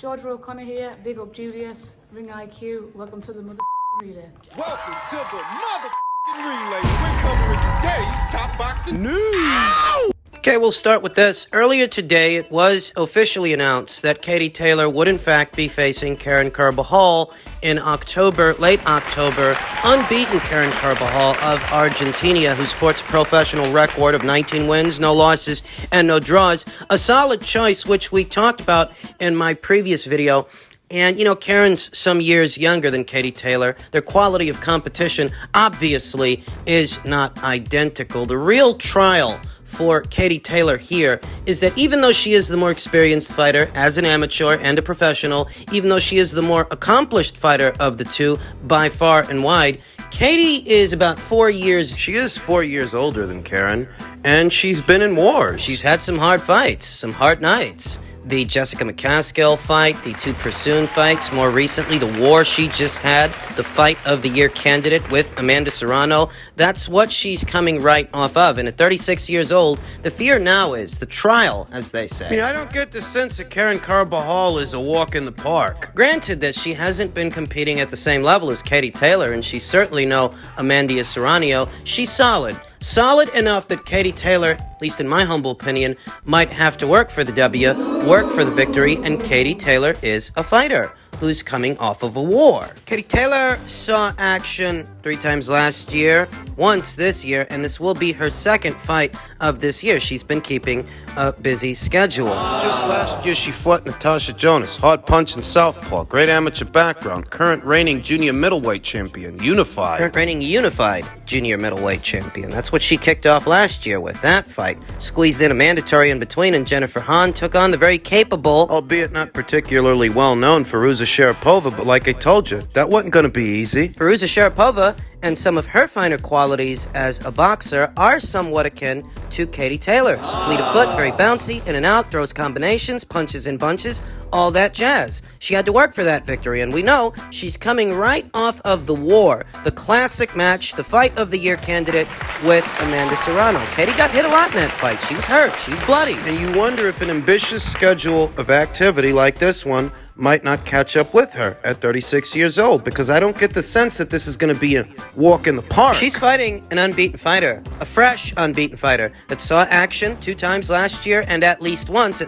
Georgia O'Connor here. Big up Julius. Ring IQ. Welcome to the relay. Welcome to the relay. We're covering today's top boxing news. Okay, we'll start with this. Earlier today, it was officially announced that Katie Taylor would in fact be facing Karen Carabajal in October, late October. Unbeaten Karen Carabajal of Argentina, who sports a professional record of 19 wins, no losses, and no draws. A solid choice, which we talked about in my previous video. And, you know, Karen's some years younger than Katie Taylor. Their quality of competition, obviously, is not identical. The real trial for Katie Taylor here is that even though she is the more experienced fighter as an amateur and a professional, even though she is the more accomplished fighter of the two by far and wide, Katie is about 4 years... She is 4 years older than Karen, and she's been in wars. She's had some hard fights, some hard nights. The Jessica McCaskill fight, the two Pursoon fights, more recently the war she just had, the fight of the year candidate with Amanda Serrano. That's what she's coming right off of. And at 36 years old, the fear now is the trial, as they say. I mean, I don't get the sense that Karen Carabajal is a walk in the park. Granted that she hasn't been competing at the same level as Katie Taylor, and she's certainly no Amanda Serrano. She's solid. Solid enough that Katie Taylor, at least in my humble opinion, might have to work for the W, work for the victory, and Katie Taylor is a fighter who's coming off of a war. Katie Taylor saw action 3 times last year, once this year, and this will be her second fight of this year. She's been keeping a busy schedule. Just last year, she fought Natasha Jonas, hard punch and southpaw, great amateur background, current reigning junior middleweight champion, unified. Current reigning unified junior middleweight champion. That's what she kicked off last year with that fight. Squeezed in a mandatory in between, and Jennifer Hahn took on the very capable, albeit not particularly well-known, Firuza Sharapova, but like I told you, that wasn't going to be easy. Firuza Sharapova, and some of her finer qualities as a boxer are somewhat akin to Katie Taylor's. Fleet of foot, very bouncy, in and out, throws combinations, punches and bunches, all that jazz. She had to work for that victory, and we know she's coming right off of the war, the classic match, the fight of the year candidate with Amanda Serrano. Katie got hit a lot in that fight. She was hurt. She was bloody. And you wonder if an ambitious schedule of activity like this one might not catch up with her at 36 years old, because I don't get the sense that this is going to be a walk in the park. She's fighting an unbeaten fighter, a fresh unbeaten fighter that saw action 2 times last year and at least once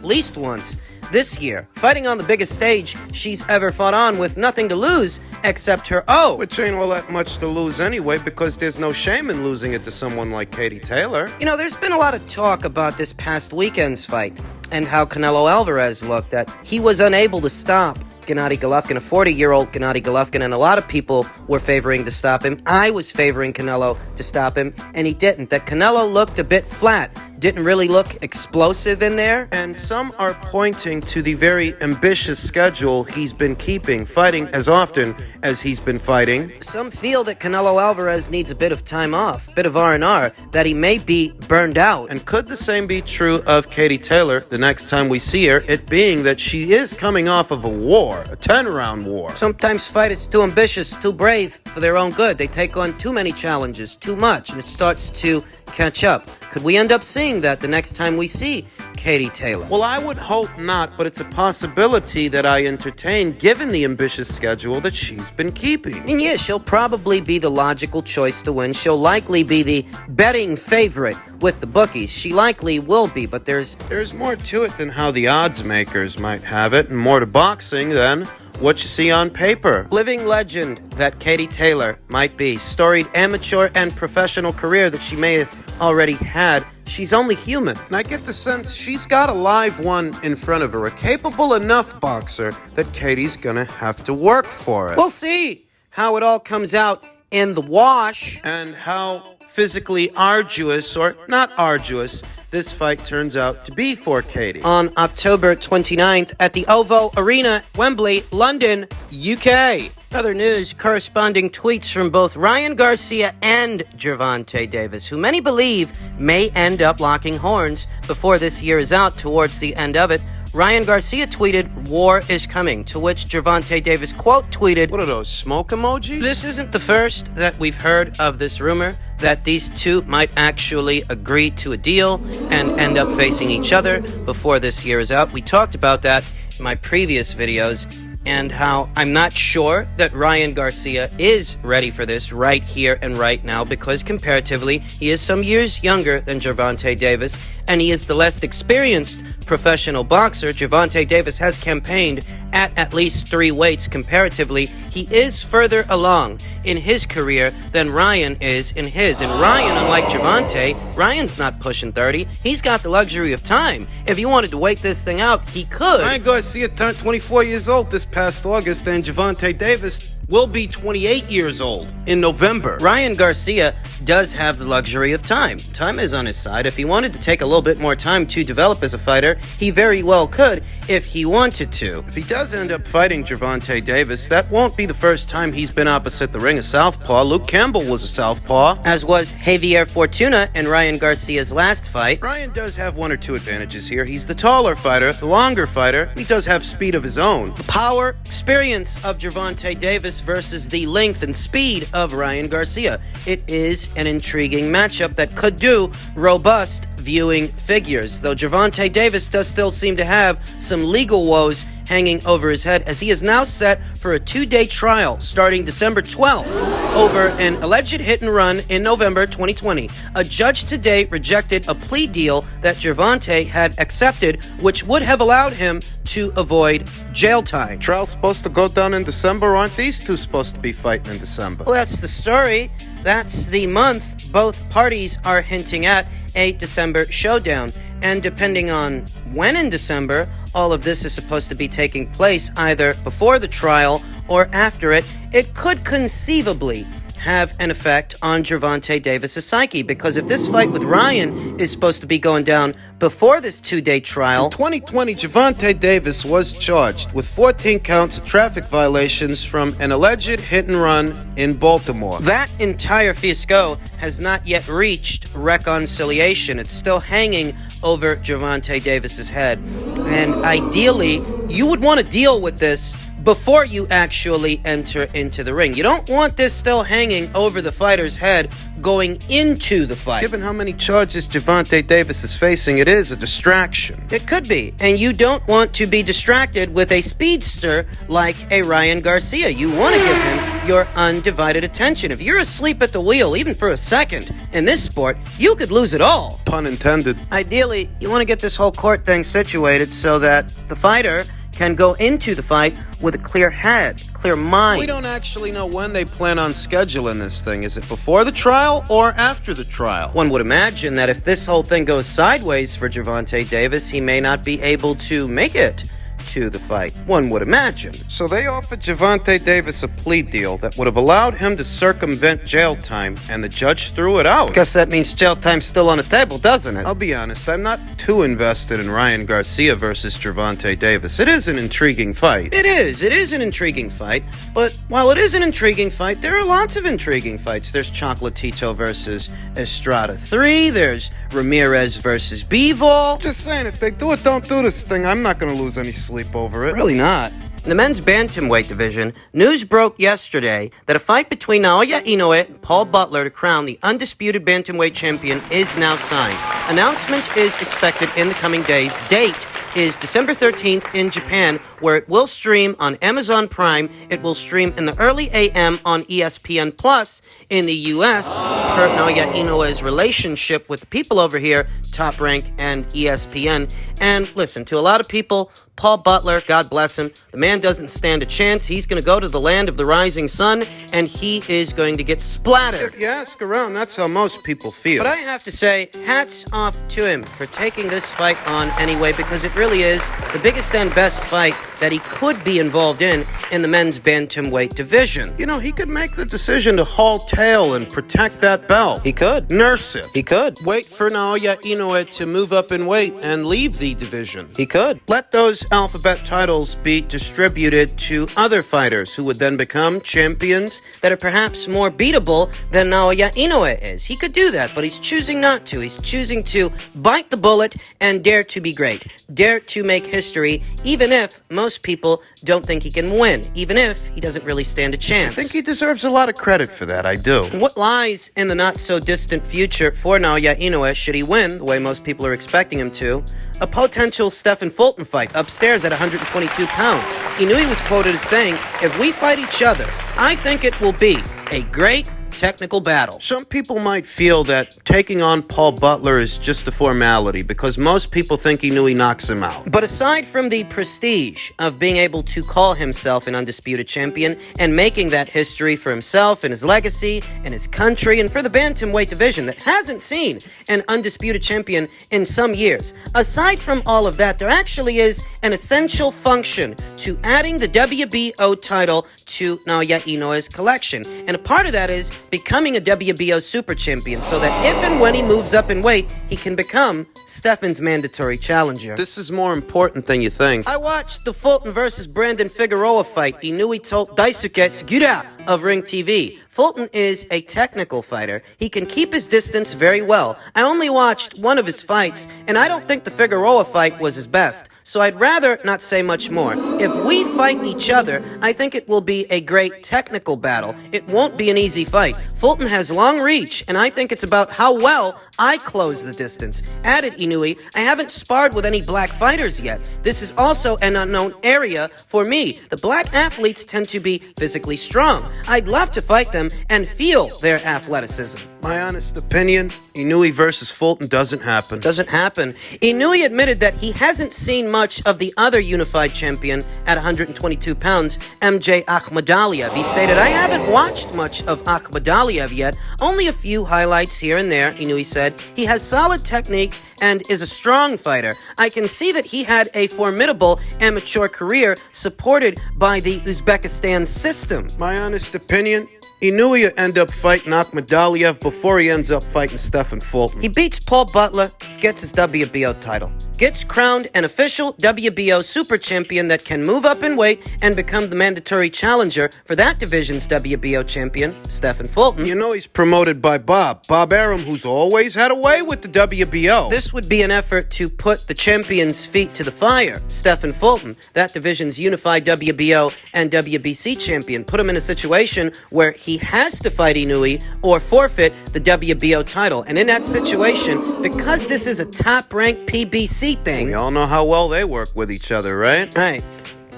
this year, fighting on the biggest stage she's ever fought on with nothing to lose except her Which ain't all that much to lose anyway, because there's no shame in losing it to someone like Katie Taylor. You know, there's been a lot of talk about this past weekend's fight and how Canelo Alvarez looked, that he was unable to stop Gennady Golovkin, a 40-year-old Gennady Golovkin, and a lot of people were favoring to stop him. I was favoring Canelo to stop him, and he didn't. That Canelo looked a bit flat, didn't really look explosive in there. And some are pointing to the very ambitious schedule he's been keeping, fighting as often as he's been fighting. Some feel that Canelo Alvarez needs a bit of time off, a bit of R&R, that he may be burned out. And could the same be true of Katie Taylor the next time we see her, it being that she is coming off of a war, a 10-round war? Sometimes fighters too ambitious, too brave for their own good. They take on too many challenges, too much, and it starts to catch up. Could we end up seeing that the next time we see Katie Taylor? Well, I would hope not, but it's a possibility that I entertain given the ambitious schedule that she's been keeping. And yeah, she'll probably be the logical choice to win. She'll likely be the betting favorite with the bookies. She likely will be, but there's more to it than how the odds makers might have it, and more to boxing than what you see on paper. Living legend that Katie Taylor might be. Storied amateur and professional career that she may have already had. She's only human. And I get the sense she's got a live one in front of her, a capable enough boxer that Katie's gonna have to work for it. We'll see how it all comes out in the wash. And how physically arduous, or not arduous, this fight turns out to be for Katie. On October 29th at the OVO Arena, Wembley, London, UK. Other news, corresponding tweets from both Ryan Garcia and Javonte Davis, who many believe may end up locking horns before this year is out. Towards the end of it, Ryan Garcia tweeted, "War is coming," to which Javonte Davis quote tweeted, "What are those, smoke emojis?" This isn't the first that we've heard of this rumor that these two might actually agree to a deal and end up facing each other before this year is out. We talked about that my previous videos and how I'm not sure that Ryan Garcia is ready for this right here and right now because comparatively he is some years younger than Javonte Davis and he is the less experienced professional boxer. Javonte Davis has campaigned at least 3 weights comparatively. He is further along in his career than Ryan is in his. And Ryan, unlike Javonte, Ryan's not pushing 30. He's got the luxury of time. If he wanted to wait this thing out, he could. Ryan Garcia turned 24 years old this past August, and Javonte Davis will be 28 years old in November. Ryan Garcia does have the luxury of time. Time is on his side. If he wanted to take a little bit more time to develop as a fighter, he very well could if he wanted to. If he does end up fighting Javonte Davis, that won't be the first time he's been opposite the ring a southpaw. Luke Campbell was a southpaw. As was Javier Fortuna in Ryan Garcia's last fight. Ryan does have 1 or 2 advantages here. He's the taller fighter, the longer fighter. He does have speed of his own. The power, experience of Javonte Davis versus the length and speed of Ryan Garcia. It is an intriguing matchup that could do robust viewing figures, though Javonte Davis does still seem to have some legal woes hanging over his head as he is now set for a 2-day trial starting December 12th over an alleged hit and run in November 2020. A judge today rejected a plea deal that Javonte had accepted, which would have allowed him to avoid jail time. Trial's supposed to go down in December. Aren't these two supposed to be fighting in December? Well, that's the story. That's the month both parties are hinting at a December showdown. And depending on when in December, all of this is supposed to be taking place either before the trial or after it, it could conceivably have an effect on Javonte Davis' psyche, because if this fight with Ryan is supposed to be going down before this 2-day trial... In 2020, Javonte Davis was charged with 14 counts of traffic violations from an alleged hit and run in Baltimore. That entire fiasco has not yet reached reconciliation. It's still hanging over Javonte Davis' head. And ideally, you would want to deal with this before you actually enter into the ring. You don't want this still hanging over the fighter's head going into the fight. Given how many charges Javonte Davis is facing, it is a distraction. It could be. And you don't want to be distracted with a speedster like a Ryan Garcia. You want to give him your undivided attention. If you're asleep at the wheel, even for a second, in this sport, you could lose it all. Pun intended. Ideally, you want to get this whole court thing situated so that the fighter can go into the fight with a clear head, clear mind. We don't actually know when they plan on scheduling this thing. Is it before the trial or after the trial? One would imagine that if this whole thing goes sideways for Javonte Davis, he may not be able to make it to the fight. One would imagine. So they offered Javonte Davis a plea deal that would have allowed him to circumvent jail time, and the judge threw it out. Guess that means jail time's still on the table, doesn't it? I'll be honest, I'm not too invested in Ryan Garcia versus Javonte Davis. It is an intriguing fight. It is an intriguing fight, but while it is an intriguing fight, there are lots of intriguing fights. There's Chocolatito versus Estrada 3, there's Ramirez versus Bivol. Just saying, if they do it, don't do this thing. I'm not going to lose any sleep over it. Really not. In the men's bantamweight division, news broke yesterday that a fight between Naoya Inoue and Paul Butler to crown the undisputed bantamweight champion is now signed. Announcement is expected in the coming days. Date is December 13th in Japan, where it will stream on Amazon Prime. It will stream in the early AM on ESPN Plus in the U.S. Per Naoya Inoue's relationship with the people over here, Top Rank and ESPN. And listen, to a lot of people, Paul Butler, God bless him, the man doesn't stand a chance. He's going to go to the land of the rising sun, and he is going to get splattered. If you ask around, that's how most people feel. But I have to say, hats off to him for taking this fight on anyway, because it really is the biggest and best fight that he could be involved in the men's bantamweight division. You know, he could make the decision to haul tail and protect that belt. He could. Nurse it. He could. Wait for Naoya Inoue to move up in weight and leave the division. He could. Let those alphabet titles be distributed to other fighters who would then become champions that are perhaps more beatable than Naoya Inoue is. He could do that, but he's choosing not to. He's choosing to bite the bullet and dare to be great. Dare to make history, even if most people don't think he can win, even if he doesn't really stand a chance. I think he deserves a lot of credit for that, I do. What lies in the not-so-distant future for Naoya Inoue should he win, the way most people are expecting him to? A potential Stefan Fulton fight, upset upstairs at 122 pounds. Inui was quoted as saying, "If we fight each other, I think it will be a great technical battle." Some people might feel that taking on Paul Butler is just a formality because most people think Inui knocks him out. But aside from the prestige of being able to call himself an undisputed champion and making that history for himself and his legacy and his country and for the bantamweight division that hasn't seen an undisputed champion in some years, aside from all of that, there actually is an essential function to adding the WBO title to Naoya Inoue's collection. And a part of that is becoming a WBO super champion so that if and when he moves up in weight, he can become Stefan's mandatory challenger. This is more important than you think. I watched the Fulton versus Brandon Figueroa fight. Inui told Daisuke Sugiura of Ring TV. Fulton is a technical fighter. He can keep his distance very well. I only watched one of his fights, and I don't think the Figueroa fight was his best, so I'd rather not say much more. If we fight each other, I think it will be a great technical battle. It won't be an easy fight. Fulton has long reach, and I think it's about how well I close the distance. Added Inui, I haven't sparred with any black fighters yet. This is also an unknown area for me. The black athletes tend to be physically strong. I'd love to fight them and feel their athleticism. My honest opinion, Inui versus Fulton doesn't happen. Doesn't happen. Inui admitted that he hasn't seen much of the other unified champion at 122 pounds, MJ Akhmadaliev. He stated, "I haven't watched much of Akhmadaliev yet, only a few highlights here and there," Inui said. "He has solid technique and is a strong fighter. I can see that he had a formidable amateur career supported by the Uzbekistan system." My honest opinion, Inui will end up fighting Akhmadaliev before he ends up fighting Stefan Fulton. He beats Paul Butler, gets his WBO title, gets crowned an official WBO super champion that can move up in weight and become the mandatory challenger for that division's WBO champion, Stefan Fulton. You know he's promoted by Bob Arum, who's always had a way with the WBO. This would be an effort to put the champion's feet to the fire. Stefan Fulton, that division's unified WBO and WBC champion, put him in a situation where he has to fight Inui or forfeit the WBO title. And in that situation, because this is a top-ranked PBC thing... We all know how well they work with each other, right? Right.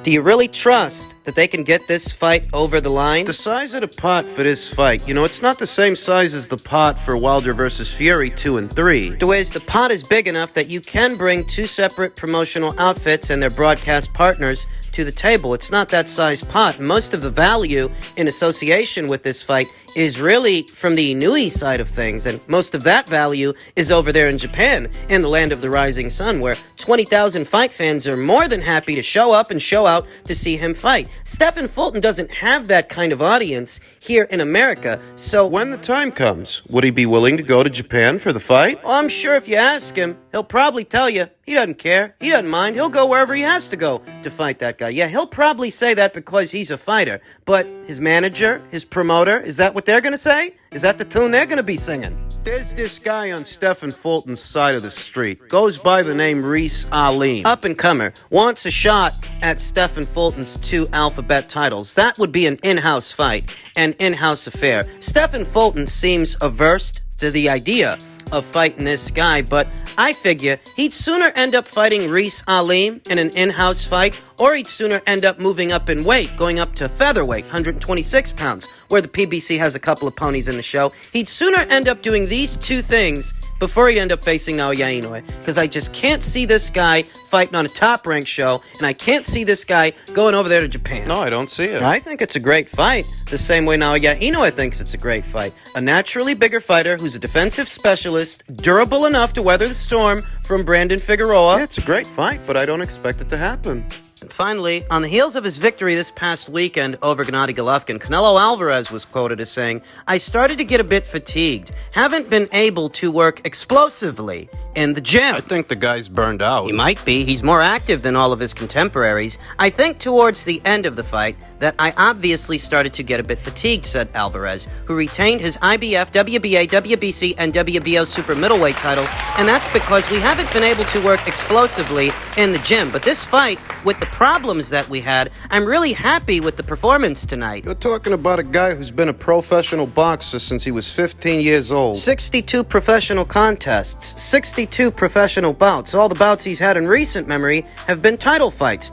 Do you really trust that they can get this fight over the line? The size of the pot for this fight, you know, it's not the same size as the pot for Wilder versus Fury 2 and 3. The pot is big enough that you can bring two separate promotional outfits and their broadcast partners to the table. It's not that size pot. Most of the value in association with this fight is really from the Inui side of things, and most of that value is over there in Japan, in the land of the rising sun, where 20,000 fight fans are more than happy to show up and show out to see him fight. Stefan Fulton doesn't have that kind of audience here in America, so... When the time comes, would he be willing to go to Japan for the fight? Well, I'm sure if you ask him, he'll probably tell you he doesn't care. He doesn't mind. He'll go wherever he has to go to fight that guy. Yeah, he'll probably say that because he's a fighter. But his manager, his promoter, is that what they're going to say? Is that the tune they're going to be singing? There's this guy on Stefan Fulton's side of the street. Goes by the name Reese Alim. Up-and-comer. Wants a shot at Stefan Fulton's 2 alphabet titles. That would be an in-house fight. An in-house affair. Stefan Fulton seems averse to the idea of fighting this guy, but I figure he'd sooner end up fighting Reese Alim in an in-house fight, or he'd sooner end up moving up in weight, going up to featherweight, 126 pounds, where the PBC has a couple of ponies in the show. He'd sooner end up doing these two things before he'd end up facing Naoya Inoue, because I just can't see this guy fighting on a top-ranked show, and I can't see this guy going over there to Japan. No, I don't see it. I think it's a great fight, the same way Naoya Inoue thinks it's a great fight. A naturally bigger fighter who's a defensive specialist, durable enough to weather the storm from Brandon Figueroa. Yeah, it's a great fight, but I don't expect it to happen. And finally, on the heels of his victory this past weekend over Gennady Golovkin, Canelo Alvarez was quoted as saying, "I started to get a bit fatigued. Haven't been able to work explosively in the gym." I think the guy's burned out. He might be. He's more active than all of his contemporaries. "I think towards the end of the fight that I obviously started to get a bit fatigued," said Alvarez, who retained his IBF, WBA, WBC, and WBO super middleweight titles, "and that's because we haven't been able to work explosively in the gym. But this fight, with the problems that we had, I'm really happy with the performance tonight. You're talking about a guy who's been a professional boxer since he was 15 years old. 62 professional contests, 62 professional bouts. All the bouts he's had in recent memory have been title fights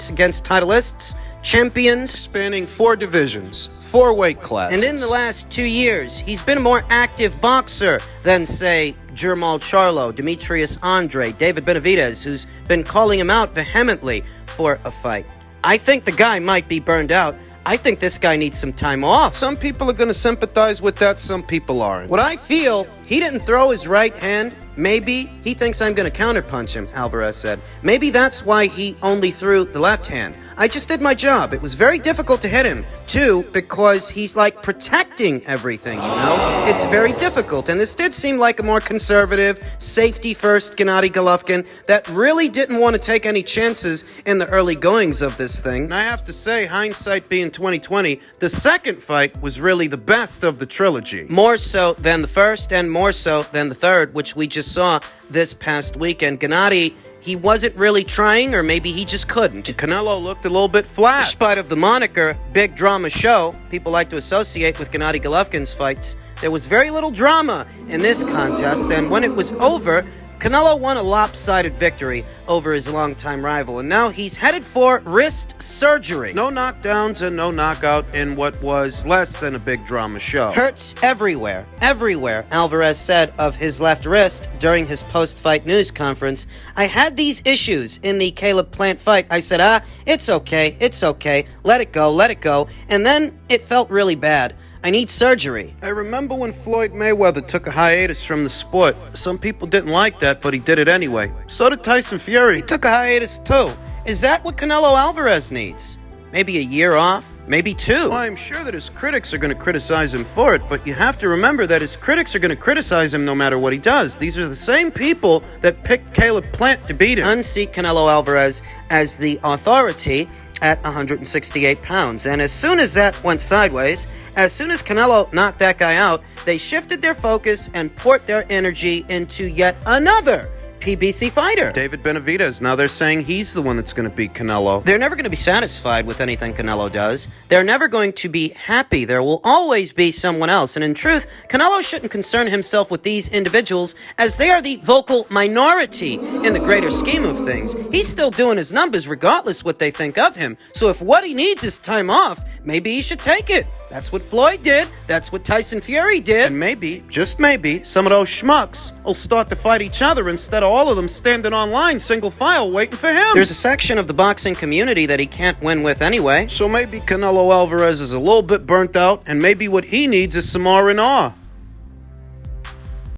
against titleists, champions, Spanning 4 divisions, 4 weight classes. and in the last 2 years, he's been a more active boxer than, say, Jermall Charlo, Demetrius Andre, David Benavidez, who's been calling him out vehemently for a fight. I think the guy might be burned out. I think this guy needs some time off. Some people are going to sympathize with that, some people aren't. What I feel, he didn't throw his right hand. Maybe he thinks I'm going to counterpunch him, Alvarez said. Maybe that's why he only threw the left hand. I just did my job. It was very difficult to hit him, too, because he's like protecting everything, you know? It's very difficult, and this did seem like a more conservative, safety-first Gennady Golovkin that really didn't want to take any chances in the early goings of this thing. And I have to say, hindsight being 2020, the second fight was really the best of the trilogy. More so than the first, and more so than the third, which we just saw this past weekend. Gennady, he wasn't really trying, or maybe he just couldn't. Canelo looked a little bit flat. Despite of the moniker, Big Drama Show, people like to associate with Gennady Golovkin's fights, there was very little drama in this contest, and when it was over, Canelo won a lopsided victory over his longtime rival, and now he's headed for wrist surgery. No knockdowns and no knockout in what was less than a big drama show. Hurts everywhere, Alvarez said of his left wrist during his post-fight news conference. I had these issues in the Caleb Plant fight. I said, it's okay, let it go, and then it felt really bad. I need surgery. I remember when Floyd Mayweather took a hiatus from the sport. Some people didn't like that, but he did it anyway. So did Tyson Fury. He took a hiatus too. Is that what Canelo Alvarez needs? Maybe a year off? Maybe 2? Well, I'm sure that his critics are going to criticize him for it, but you have to remember that his critics are going to criticize him no matter what he does. These are the same people that picked Caleb Plant to beat him. Unseat Canelo Alvarez as the authority at 168 pounds. And as soon as that went sideways, as soon as Canelo knocked that guy out, they shifted their focus and poured their energy into yet another PBC fighter. David Benavidez. Now they're saying he's the one that's going to beat Canelo. They're never going to be satisfied with anything Canelo does. They're never going to be happy. There will always be someone else. And in truth, Canelo shouldn't concern himself with these individuals as they are the vocal minority in the greater scheme of things. He's still doing his numbers regardless what they think of him. So if what he needs is time off, maybe he should take it. That's what Floyd did. That's what Tyson Fury did. And maybe, just maybe, some of those schmucks will start to fight each other instead of all of them standing online single file waiting for him. There's a section of the boxing community that he can't win with anyway. So maybe Canelo Alvarez is a little bit burnt out, and maybe what he needs is some R&R.